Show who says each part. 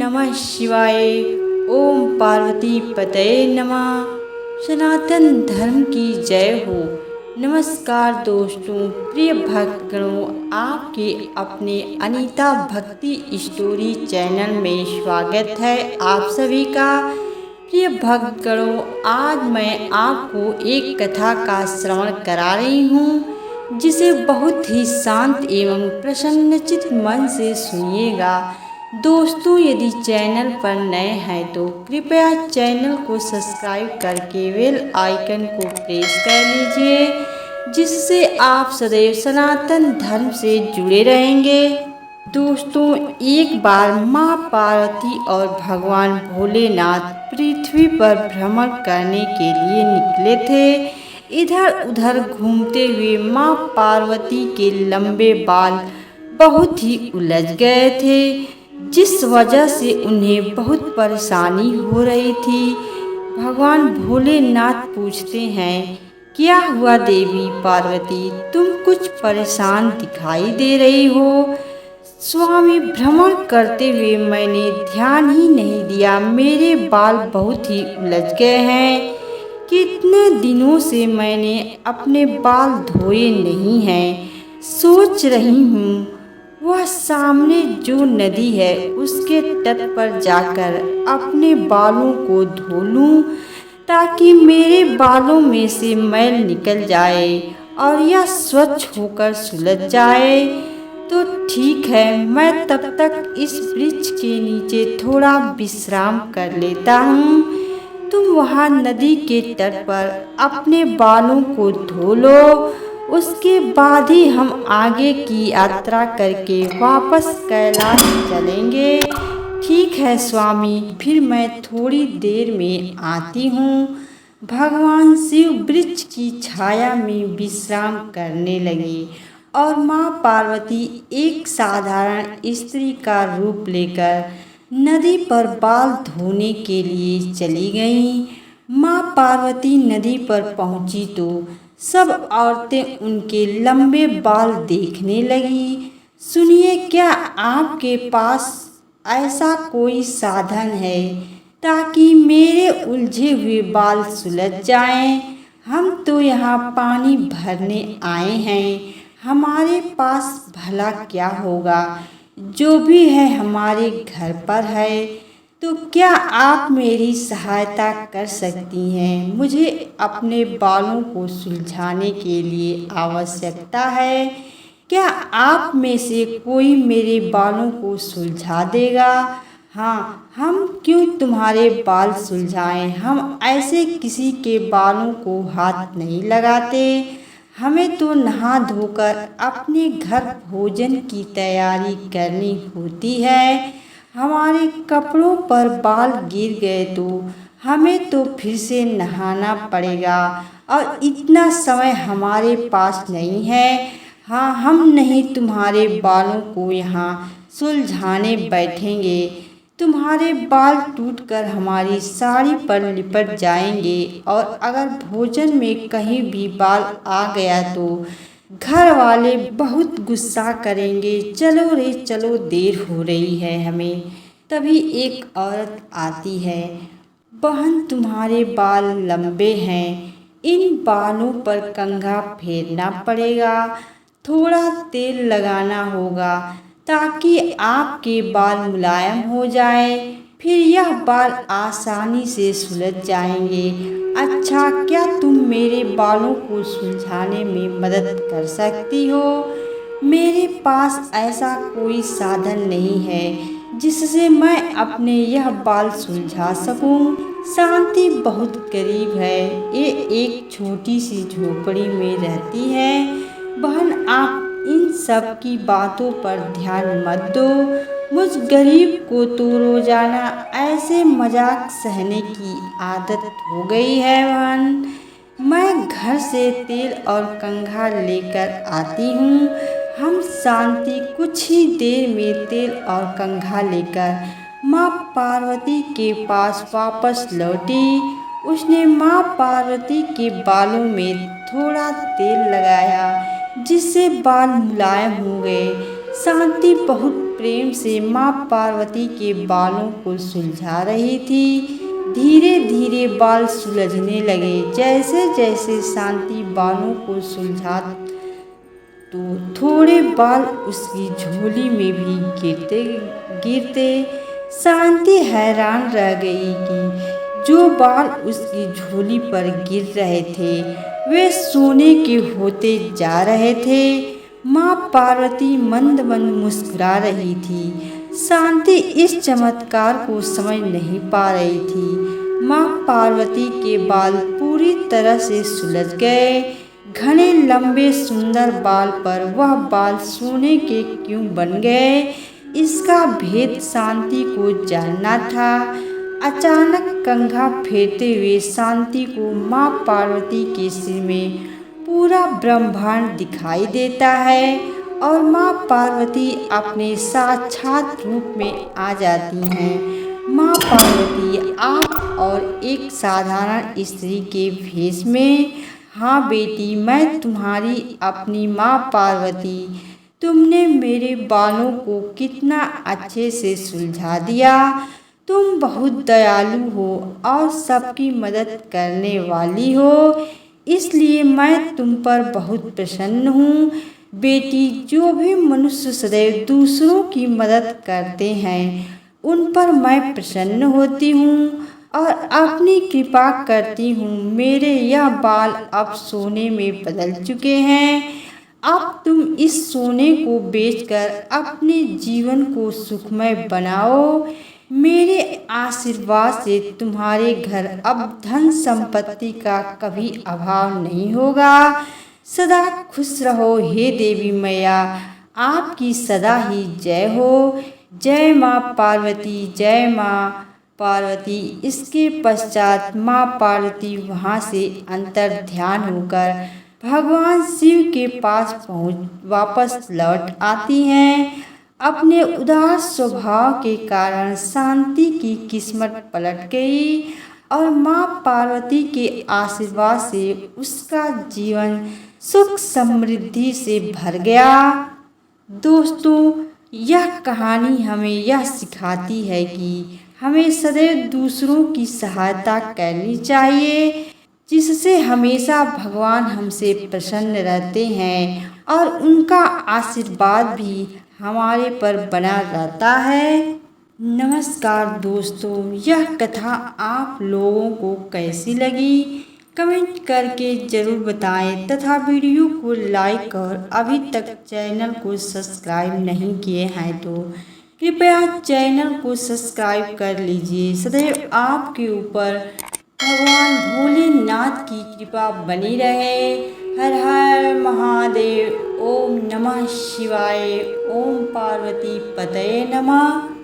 Speaker 1: नमः शिवाय। ओम पार्वती पतये नमः। सनातन धर्म की जय हो। नमस्कार दोस्तों, प्रिय भक्तगणों, आपके अपने अनीता भक्ति स्टोरी चैनल में स्वागत है आप सभी का। प्रिय भक्तगणों, आज मैं आपको एक कथा का श्रवण करा रही हूँ, जिसे बहुत ही शांत एवं प्रसन्नचित्त मन से सुनिएगा। दोस्तों, यदि चैनल पर नए हैं तो कृपया चैनल को सब्सक्राइब करके बेल आइकन को प्रेस कर लीजिए, जिससे आप सदैव सनातन धर्म से जुड़े रहेंगे। दोस्तों, एक बार माँ पार्वती और भगवान भोलेनाथ पृथ्वी पर भ्रमण करने के लिए निकले थे। इधर उधर घूमते हुए माँ पार्वती के लंबे बाल बहुत ही उलझ गए थे, जिस वजह से उन्हें बहुत परेशानी हो रही थी। भगवान भोलेनाथ पूछते हैं, क्या हुआ देवी पार्वती, तुम कुछ परेशान दिखाई दे रही हो? स्वामी, भ्रमण करते हुए मैंने ध्यान ही नहीं दिया, मेरे बाल बहुत ही उलझ गए हैं। कितने दिनों से मैंने अपने बाल धोए नहीं हैं। सोच रही हूँ वह सामने जो नदी है उसके तट पर जाकर अपने बालों को धो लूँ, ताकि मेरे बालों में से मैल निकल जाए और यह स्वच्छ होकर सुलझ जाए। तो ठीक है, मैं तब तक इस वृक्ष के नीचे थोड़ा विश्राम कर लेता हूँ। तुम वहाँ नदी के तट पर अपने बालों को धो लो, उसके बाद ही हम आगे की यात्रा करके वापस कैलाश चलेंगे। ठीक है स्वामी, फिर मैं थोड़ी देर में आती हूँ। भगवान शिव वृक्ष की छाया में विश्राम करने लगे और माँ पार्वती एक साधारण स्त्री का रूप लेकर नदी पर बाल धोने के लिए चली गईं। माँ पार्वती नदी पर पहुंची तो सब औरतें उनके लंबे बाल देखने लगी। सुनिए, क्या आपके पास ऐसा कोई साधन है ताकि मेरे उलझे हुए बाल सुलझ जाएं? हम तो यहाँ पानी भरने आए हैं, हमारे पास भला क्या होगा? जो भी है हमारे घर पर है, तो क्या आप मेरी सहायता कर सकती हैं? मुझे अपने बालों को सुलझाने के लिए आवश्यकता है। क्या आप में से कोई मेरे बालों को सुलझा देगा? हाँ, हम क्यों तुम्हारे बाल सुलझाएं? हम ऐसे किसी के बालों को हाथ नहीं लगाते। हमें तो नहा धोकर अपने घर भोजन की तैयारी करनी होती है। हमारे कपड़ों पर बाल गिर गए तो हमें तो फिर से नहाना पड़ेगा, और इतना समय हमारे पास नहीं है। हाँ, हम नहीं तुम्हारे बालों को यहाँ सुलझाने बैठेंगे। तुम्हारे बाल टूटकर हमारी साड़ी पर लिपट जाएंगे, और अगर भोजन में कहीं भी बाल आ गया तो घर वाले बहुत गुस्सा करेंगे। चलो रे चलो, देर हो रही है हमें। तभी एक औरत आती है। बहन, तुम्हारे बाल लंबे हैं, इन बालों पर कंघा फेरना पड़ेगा, थोड़ा तेल लगाना होगा ताकि आपके बाल मुलायम हो जाए, फिर यह बाल आसानी से सुलझ जाएंगे। अच्छा, क्या तुम मेरे बालों को सुलझाने में मदद कर सकती हो? मेरे पास ऐसा कोई साधन नहीं है जिससे मैं अपने यह बाल सुलझा सकूं। शांति बहुत करीब है, ये एक छोटी सी झोपड़ी में रहती है। बहन, आप इन सब की बातों पर ध्यान मत दो। मुझ गरीब को तो रोजाना ऐसे मजाक सहने की आदत हो गई है। बहन, मैं घर से तेल और कंघा लेकर आती हूँ। हम शांति कुछ ही देर में तेल और कंघा लेकर माँ पार्वती के पास वापस लौटी। उसने माँ पार्वती के बालों में थोड़ा तेल लगाया, जिससे बाल मुलायम हो गए। शांति बहुत प्रेम से माँ पार्वती के बालों को सुलझा रही थी। धीरे धीरे बाल सुलझने लगे। जैसे जैसे शांति बालों को सुलझा तो थोड़े बाल उसकी झोली में भी गिरते गिरते शांति हैरान रह गई कि जो बाल उसकी झोली पर गिर रहे थे वे सोने के होते जा रहे थे। माँ पार्वती मंद मंद मुस्कुरा रही थी। शांति इस चमत्कार को समझ नहीं पा रही थी। माँ पार्वती के बाल पूरी तरह से सुलझ गए। घने लंबे सुंदर बाल पर वह बाल सोने के क्यों बन गए, इसका भेद शांति को जानना था। अचानक कंघा फेरते हुए शांति को माँ पार्वती के सिर में पूरा ब्रह्मांड दिखाई देता है और माँ पार्वती अपने साक्षात रूप में आ जाती हैं। माँ पार्वती आप और एक साधारण स्त्री के भेष में। हाँ बेटी, मैं तुम्हारी अपनी माँ पार्वती। तुमने मेरे बालों को कितना अच्छे से सुलझा दिया। तुम बहुत दयालु हो और सबकी मदद करने वाली हो, इसलिए मैं तुम पर बहुत प्रसन्न हूँ। बेटी, जो भी मनुष्य सदैव दूसरों की मदद करते हैं उन पर मैं प्रसन्न होती हूँ और अपनी कृपा करती हूँ। मेरे यह बाल अब सोने में बदल चुके हैं। अब तुम इस सोने को बेचकर अपने जीवन को सुखमय बनाओ। मेरे आशीर्वाद से तुम्हारे घर अब धन संपत्ति का कभी अभाव नहीं होगा। सदा खुश रहो हे देवी मैया, आपकी सदा ही जय हो। जय माँ पार्वती, जय माँ पार्वती। इसके पश्चात माँ पार्वती वहाँ से अंतर ध्यान होकर भगवान शिव के पास वापस लौट आती हैं। अपने उदास स्वभाव के कारण शांति की किस्मत पलट गई और माँ पार्वती के आशीर्वाद से उसका जीवन सुख समृद्धि से भर गया। दोस्तों, यह कहानी हमें यह सिखाती है कि हमें सदैव दूसरों की सहायता करनी चाहिए, जिससे हमेशा भगवान हमसे प्रसन्न रहते हैं और उनका आशीर्वाद भी हमारे पर बना रहता है। नमस्कार दोस्तों, यह कथा आप लोगों को कैसी लगी कमेंट करके ज़रूर बताएं तथा वीडियो को लाइक और अभी तक चैनल को सब्सक्राइब नहीं किए हैं तो कृपया चैनल को सब्सक्राइब कर लीजिए। सदैव आपके ऊपर भगवान भोलेनाथ की कृपा बनी रहे। हर हर महादेव। ओम नमः शिवाय। ओम पार्वती पतये नमः।